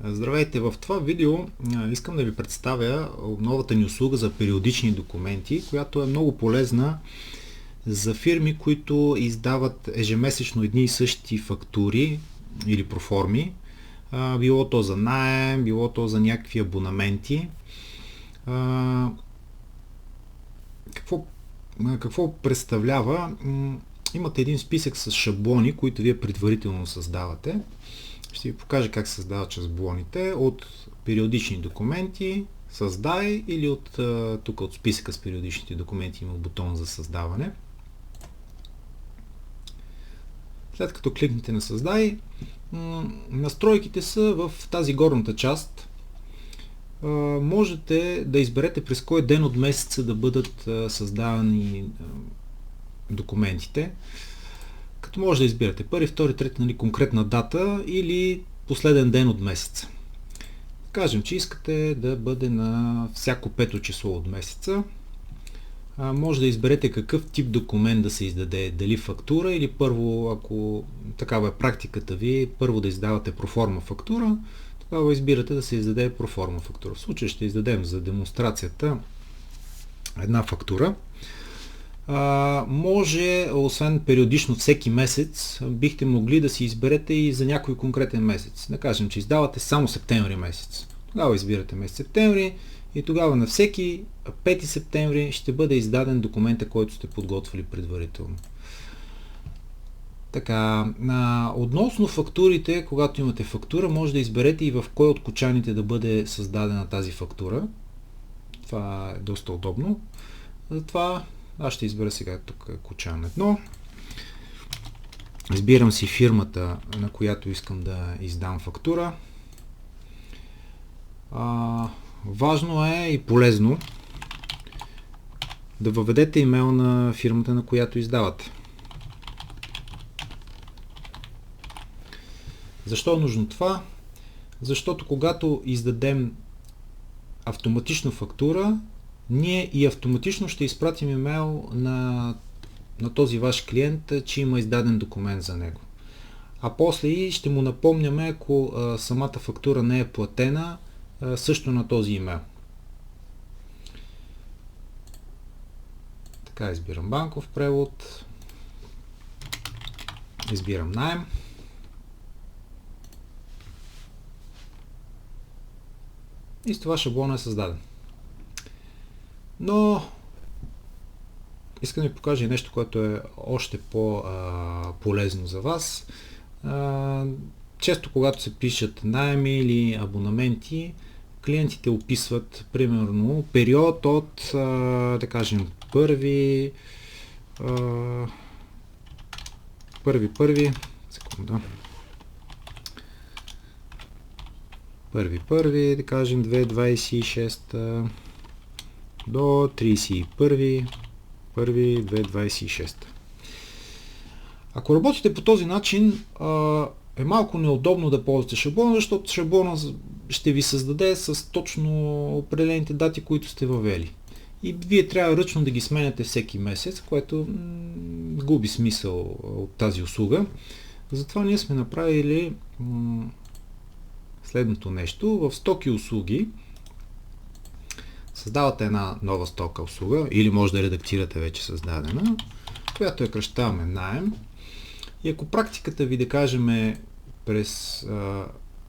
Здравейте! В това видео искам да ви представя новата ни услуга за периодични документи, която е много полезна за фирми, които издават ежемесечно едни и същи фактури или проформи, било то за наем, било то за някакви абонаменти. Какво представлява? Имате един списък с шаблони, които вие предварително създавате. Ще ви покажа как се създават шаблоните от периодични документи, създай, или от тук от списъка с периодичните документи има бутон за създаване. След като кликнете на създай, настройките са в тази горната част. Можете да изберете през кой ден от месеца да бъдат създавани документите. Като може да избирате първи, втори, трети, конкретна дата или последен ден от месеца. Кажем, че искате да бъде на всяко пето число от месеца. Може да изберете какъв тип документ да се издаде, дали фактура или първо, ако такава е практиката ви, първо да издавате проформа фактура, тогава избирате да се издаде проформа фактура. В случая ще издадем за демонстрацията една фактура. Може, освен периодично всеки месец, бихте могли да си изберете и за някой конкретен месец. Да кажем, че издавате само септември месец. Тогава избирате месец септември и тогава на всеки 5 септември ще бъде издаден документа, който сте подготвили предварително. Така, относно фактурите, когато имате фактура, може да изберете и в кой от кочаните да бъде създадена тази фактура. Това е доста удобно. Затова аз ще избера сега тук кочан 1. Избирам си фирмата, на която искам да издам фактура. Важно е и полезно да въведете имейл на фирмата, на която издавате. Защо е нужно това? Защото когато издадем автоматично фактура, ние и автоматично ще изпратим имейл на този ваш клиент, че има издаден документ за него. А после и ще му напомняме, ако самата фактура не е платена, също на този имейл. Така, избирам банков превод, избирам наем. И с това шаблона е създаден. Но искам да ви покажа нещо, което е още по-полезно за вас. Често, когато се пишат наеми или абонаменти, клиентите описват примерно период от, да кажем, първи, секунда. Първи, да кажем 2026 до 31.1.2026. Ако работите по този начин, е малко неудобно да ползвате шаблона, защото шаблона ще ви създаде с точно определените дати, които сте въвели. И вие трябва ръчно да ги сменяте всеки месец, което губи смисъл от тази услуга. Затова ние сме направили следното нещо. В стоки услуги създавате една нова стока услуга, или може да редактирате вече създадена, която я кръщаваме наем. И ако практиката ви, да кажем, е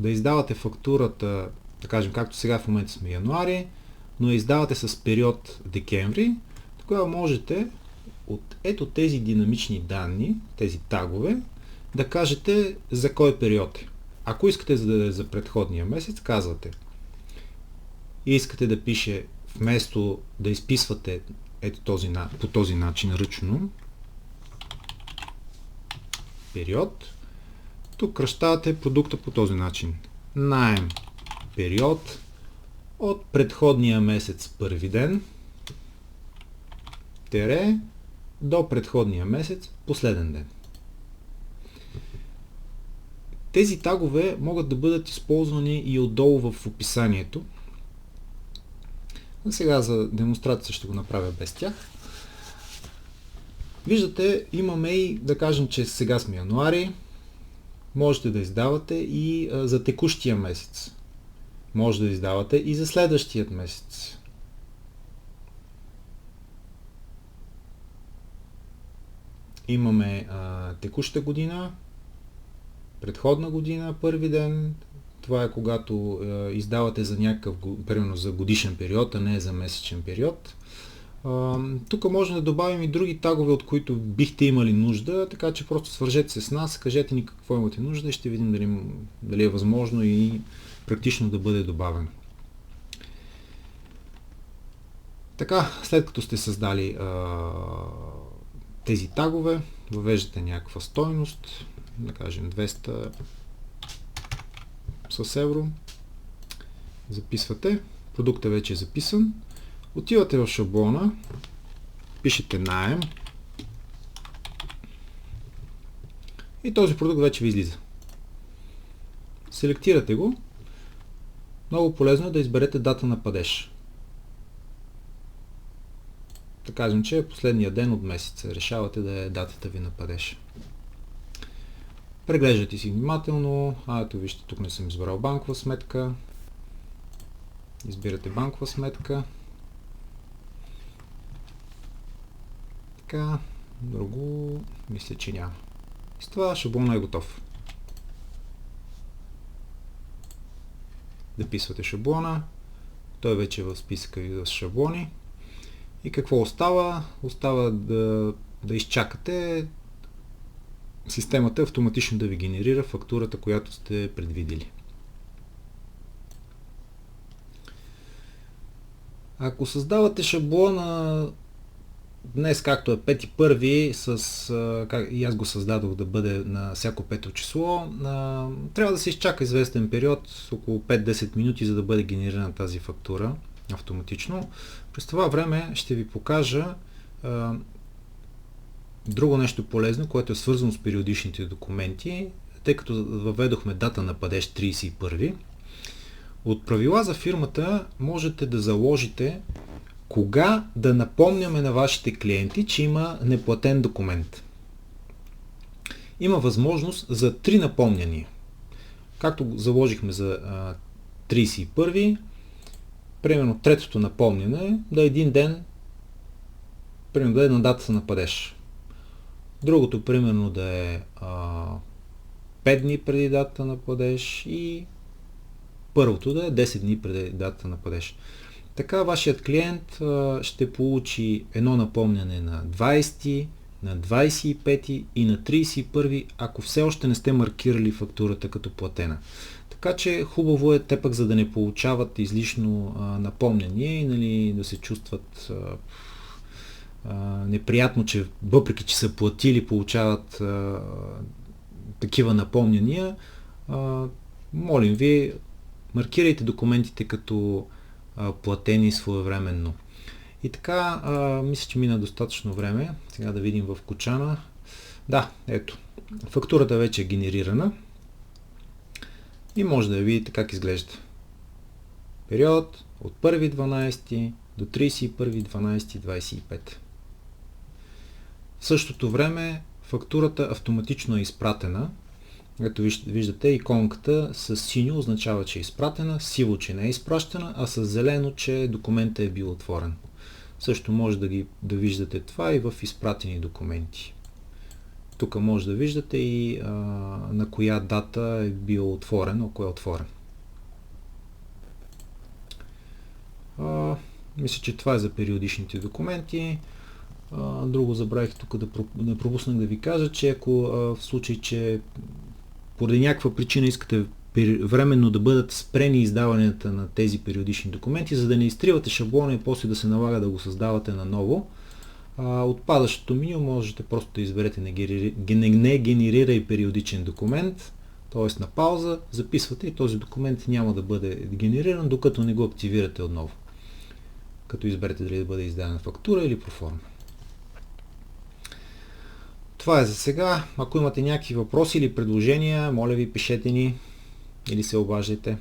да издавате фактурата, да кажем, както сега в момента сме януари, но я издавате с период декември, тогава можете от ето тези динамични данни, тези тагове, да кажете за кой период е. Ако искате за предходния месец, казвате и искате да пише, вместо да изписвате по този начин ръчно период, тук кръщавате продукта по този начин. Наем период от предходния месец първи ден до предходния месец последен ден. Тези тагове могат да бъдат използвани и отдолу в описанието. Сега за демонстрация ще го направя без тях. Виждате, имаме и, да кажем, че сега сме януари, можете да издавате и за текущия месец. може да издавате и за следващият месец. Имаме текуща година, предходна година, първи ден. Това е когато издавате за някакъв, примерно за годишен период, а не за месечен период. Тук може да добавим и други тагове, от които бихте имали нужда, така че просто свържете се с нас, кажете ни какво имате нужда и ще видим дали е възможно и практично да бъде добавен. Така, след като сте създали тези тагове, въвеждате някаква стойност, да кажем 200 с евро, записвате, продуктът вече е записан, отивате в шаблона, пишете наем и този продукт вече ви излиза. Селектирате го, много полезно е да изберете дата на падеж. Да кажем, че е последния ден от месеца. Решавате да е датата ви на падеж. Преглеждате си внимателно. Ето вижте, тук не съм избрал банкова сметка. Избирате банкова сметка. Така, друго мисля, че няма. С това шаблонът е готов. Записвате шаблона. Той вече е в списъка ви с шаблони. И какво остава? Остава да изчакате системата автоматично да ви генерира фактурата, която сте предвидели. Ако създавате шаблона днес, както е 5.1, и аз го създадох да бъде на всяко пето число, трябва да се изчака известен период, около 5-10 минути, за да бъде генерирана тази фактура автоматично. През това време ще ви покажа друго нещо полезно, което е свързано с периодичните документи, тъй като въведохме дата на падеж 31. От правила за фирмата можете да заложите кога да напомняме на вашите клиенти, че има неплатен документ. Има възможност за 3 напомняния. Както заложихме за 31, примерно третото напомняне да е един ден, примерно да е на датата на падеж. Другото примерно да е 5 дни преди датата на падеж и първото да е 10 дни преди датата на падеж. Така вашият клиент ще получи едно напомняне на 20, на 25 и на 31, ако все още не сте маркирали фактурата като платена. Така че хубаво е те пък, за да не получават излишно напомняне и нали, да се чувстват неприятно, че въпреки че са платили, получават такива напомняния. Молим ви, маркирайте документите като платени своевременно. И така, мисля, че мина достатъчно време. Сега да видим в кочана. Да, ето. Фактурата вече е генерирана. И може да я видите как изглежда. Период от 1.12 до 31.12.25. В същото време фактурата автоматично е изпратена. Ето виждате иконката с синьо означава, че е изпратена, сиво, че не е изпращана, а с зелено, че документът е бил отворен. Също може да виждате това и в изпратени документи. Тук може да виждате и на коя дата е бил отворен, ако е отворен. Мисля, че това е за периодичните документи. Друго забравих тук да пропуснах да ви кажа, че ако в случай, че поради някаква причина искате временно да бъдат спрени издаванията на тези периодични документи, за да не изтривате шаблона и после да се налага да го създавате наново, от падащото меню можете просто да изберете не генерирай периодичен документ, т.е. на пауза, записвате и този документ няма да бъде генериран, докато не го активирате отново. Като изберете дали да бъде издадена фактура или проформа. Това е за сега. Ако имате някакви въпроси или предложения, моля ви, пишете ни или се обаждайте.